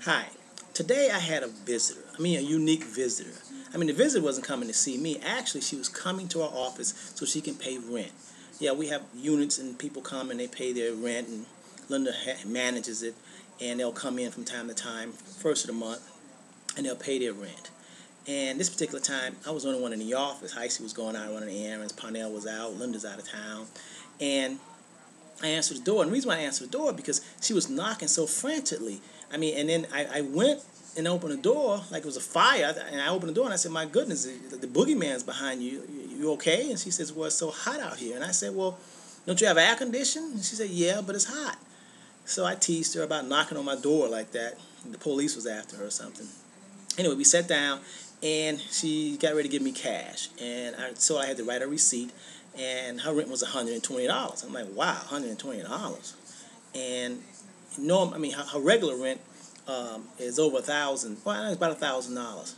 Hi. Today I had a visitor. I mean, a unique visitor. I mean, the visitor wasn't coming to see me. Actually, she was coming to our office so she can pay rent. Yeah, we have units and people come and they pay their rent, and Linda manages it, and they'll come in from time to time, first of the month, and they'll pay their rent. And this particular time, I was the only one in the office. Heisey was going out running errands. Parnell was out. Linda's out of town. And I answered the door. And the reason why I answered the door because she was knocking so frantically. I mean, and then I went and opened the door like it was a fire. And I opened the door and I said, "My goodness, the boogeyman's behind you. You okay?" And she says, "Well, it's so hot out here." And I said, "Well, don't you have air conditioning?" And she said, "Yeah, but it's hot." So I teased her about knocking on my door like that. The police was after her or something. Anyway, we sat down and she got ready to give me cash. So I had to write a receipt, and her rent was $120. I'm like, wow, $120. And I mean, her regular rent is over 1,000. Well, it's about $1,000.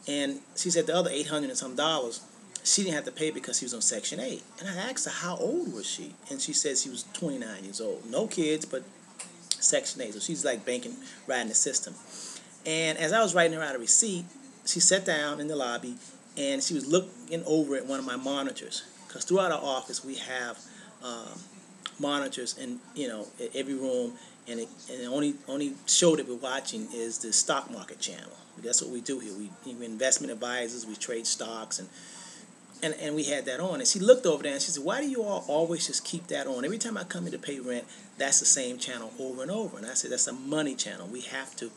And she said the other 800 and some dollars she didn't have to pay because she was on Section 8. And I asked her how old was she, and she said she was 29 years old, no kids, but Section 8. So she's like banking, riding the system. And as I was writing her out a receipt, she sat down in the lobby and she was looking over at one of my monitors. Because throughout our office we have monitors in every room, and the only show that we're watching is the stock market channel. That's what we do here. We're investment advisors. We trade stocks, and we had that on. And she looked over there and she said, "Why do you all always just keep that on? Every time I come in to pay rent, that's the same channel over and over." And I said, "That's a money channel. We have to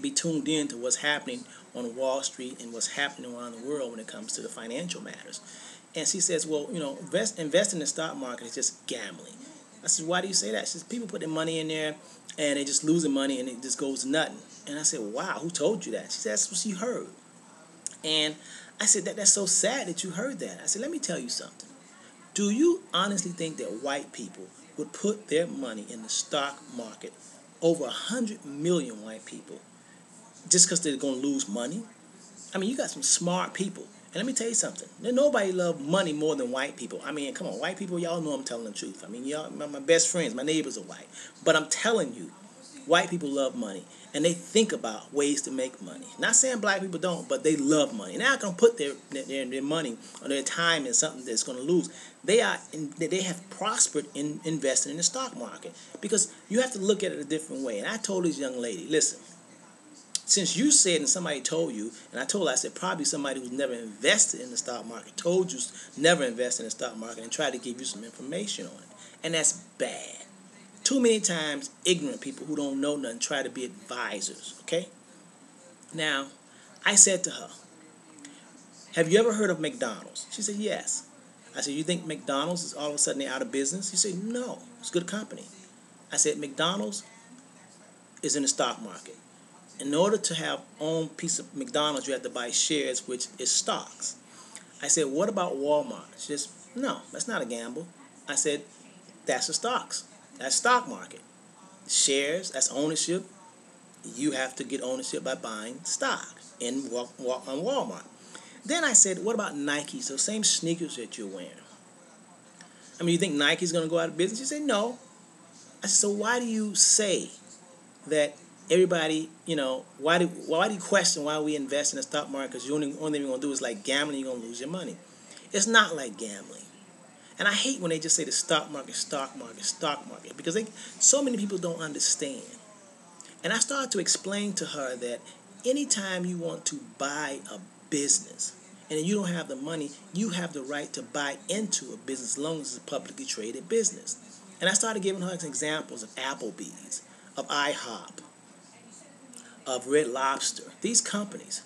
be tuned in to what's happening on Wall Street and what's happening around the world when it comes to the financial matters." And she says, "Well, investing in the stock market is just gambling." I said, "Why do you say that?" She says, "People put their money in there and they just losing money and it just goes to nothing." And I said, "Wow, who told you that?" She said, "That's what she heard." And I said, that's so sad that you heard that. I said, "Let me tell you something. Do you honestly think that white people would put their money in the stock market, over 100 million white people, just because they're going to lose money? I mean, you got some smart people. And let me tell you something. Nobody loves money more than white people. I mean, come on, white people, y'all know I'm telling the truth. I mean, y'all, my best friends, my neighbors are white. But I'm telling you, white people love money. And they think about ways to make money. Not saying black people don't, but they love money. They're not going to put their money or their time in something that's going to lose. They have prospered in investing in the stock market. Because you have to look at it a different way. And I told this young lady, listen, since you said and somebody told you, and I told her, I said, probably somebody who's never invested in the stock market told you never invest in the stock market and tried to give you some information on it. And that's bad. Too many times, ignorant people who don't know nothing try to be advisors, okay? Now, I said to her, "Have you ever heard of McDonald's?" She said, "Yes." I said, "You think McDonald's is all of a sudden they're out of business?" She said, "No, it's a good company." I said, "McDonald's is in the stock market. In order to have own piece of McDonald's, you have to buy shares, which is stocks." I said, "What about Walmart?" She says, "No, that's not a gamble." I said, "That's the stocks. That's stock market. Shares, that's ownership. You have to get ownership by buying stock on Walmart." Then I said, "What about Nike? So same sneakers that you're wearing. I mean, you think Nike's going to go out of business?" She said, "No." I said, "So why do you say that everybody, why do you question why we invest in the stock market? Because the only thing you're going to do is like gambling, you're going to lose your money." It's not like gambling. And I hate when they just say the stock market, stock market, stock market, because so many people don't understand. And I started to explain to her that anytime you want to buy a business and you don't have the money, you have the right to buy into a business as long as it's a publicly traded business. And I started giving her examples of Applebee's, of IHOP, of Red Lobster, these companies.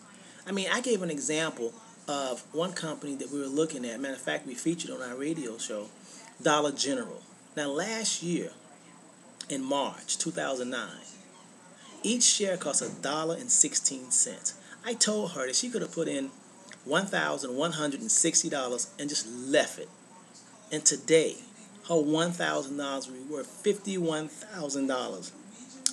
I mean, I gave an example of one company that we were looking at. Matter of fact, we featured on our radio show, Dollar General. Now, last year, in March 2009, each share cost $1.16. I told her that she could have put in $1,160 and just left it. And today, her $1,000 will be worth $51,000.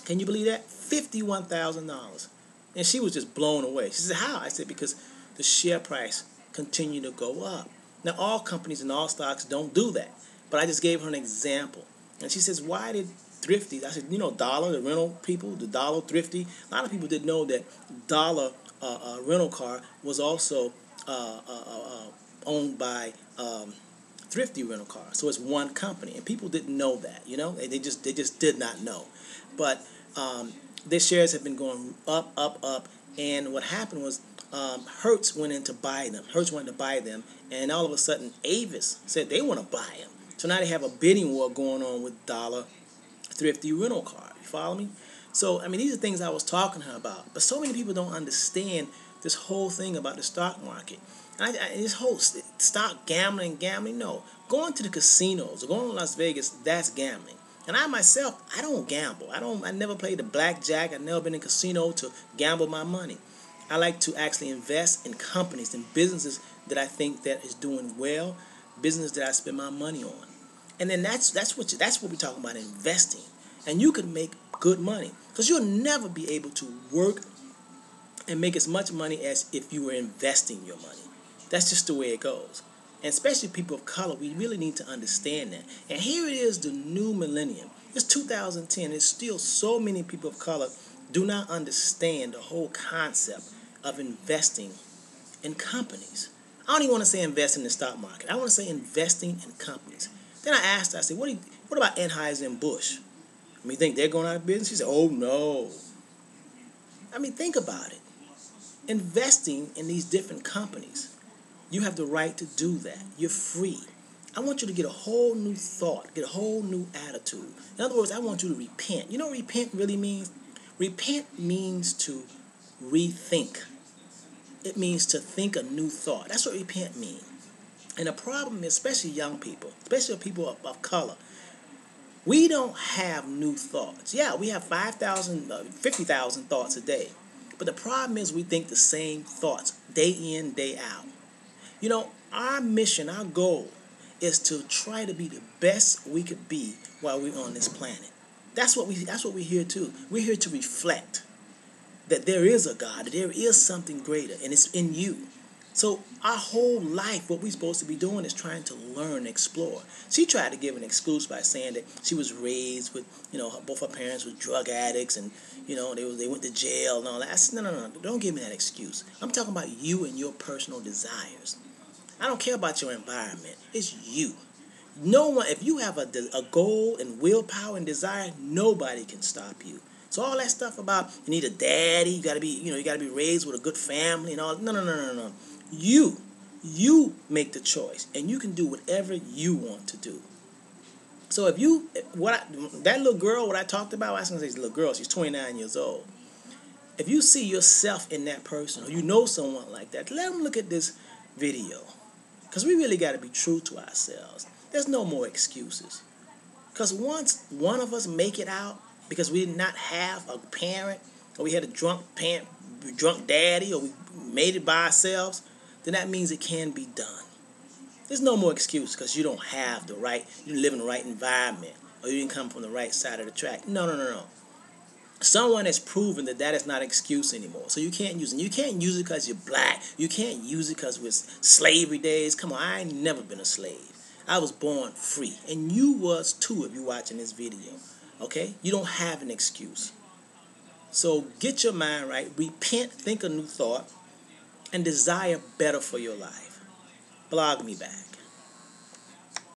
Can you believe that? $51,000. And she was just blown away. She said, "How?" I said, "Because the share price continued to go up." Now, all companies and all stocks don't do that. But I just gave her an example. And she says, "Why did Thrifty. I said, you know, Dollar, the rental people, the Dollar Thrifty. A lot of people didn't know that Dollar rental car was also owned by Thrifty Rental Car. So it's one company, and people didn't know that. You know, they just did not know. But their shares have been going up, up, up. And what happened was Hertz went in to buy them. Hertz wanted to buy them, and all of a sudden Avis said they want to buy them. So now they have a bidding war going on with Dollar Thrifty Rental Car. You follow me? So, I mean, these are things I was talking to her about. But so many people don't understand this whole thing about the stock market. And this whole stock gambling, no. Going to the casinos or going to Las Vegas, that's gambling. And I myself, I don't gamble. I never played the blackjack. I've never been in a casino to gamble my money. I like to actually invest in companies and businesses that I think that is doing well, business that I spend my money on. And then that's what we're talking about, investing. And you can make good money because you'll never be able to work and make as much money as if you were investing your money. That's just the way it goes. And especially people of color, we really need to understand that. And here it is, the new millennium. It's 2010. It's still so many people of color do not understand the whole concept of investing in companies. I don't even want to say investing in the stock market. I want to say investing in companies. Then I asked her, I said, what about Anheuser-Busch? I mean, you think they're going out of business? She said, oh, no. I mean, think about it. Investing in these different companies, you have the right to do that. You're free. I want you to get a whole new thought, get a whole new attitude. In other words, I want you to repent. You know what repent really means? Repent means to rethink. It means to think a new thought. That's what repent means. And the problem is, especially young people, especially people of color, we don't have new thoughts. Yeah, we have 50,000 thoughts a day. But the problem is we think the same thoughts day in, day out. You know, our mission, our goal is to try to be the best we could be while we're on this planet. That's what we're here to. We're here to reflect that there is a God, that there is something greater, and it's in you. So our whole life, what we're supposed to be doing is trying to learn and explore. She tried to give an excuse by saying that she was raised with, you know, both her parents were drug addicts, and you know they went to jail and all that. I said, no, don't give me that excuse. I'm talking about you and your personal desires. I don't care about your environment. It's you. No one, if you have a goal and willpower and desire, nobody can stop you. So all that stuff about you need a daddy, you gotta be raised with a good family and all. No. You make the choice, and you can do whatever you want to do. So if that little girl, what I talked about, I was gonna say, little girl, she's 29 years old. If you see yourself in that person, or you know someone like that, let them look at this video, because we really got to be true to ourselves. There's no more excuses. Because once one of us make it out, because we did not have a parent, or we had a drunk daddy, or we made it by ourselves, then that means it can be done. There's no more excuse because you don't have you didn't live in the right environment, or you didn't come from the right side of the track. No. Someone has proven that is not an excuse anymore. So you can't use it. You can't use it because you're black. You can't use it because it was slavery days. Come on, I ain't never been a slave. I was born free. And you was too if you're watching this video. Okay? You don't have an excuse. So get your mind right. Repent, think a new thought, and desire better for your life. Blog me back.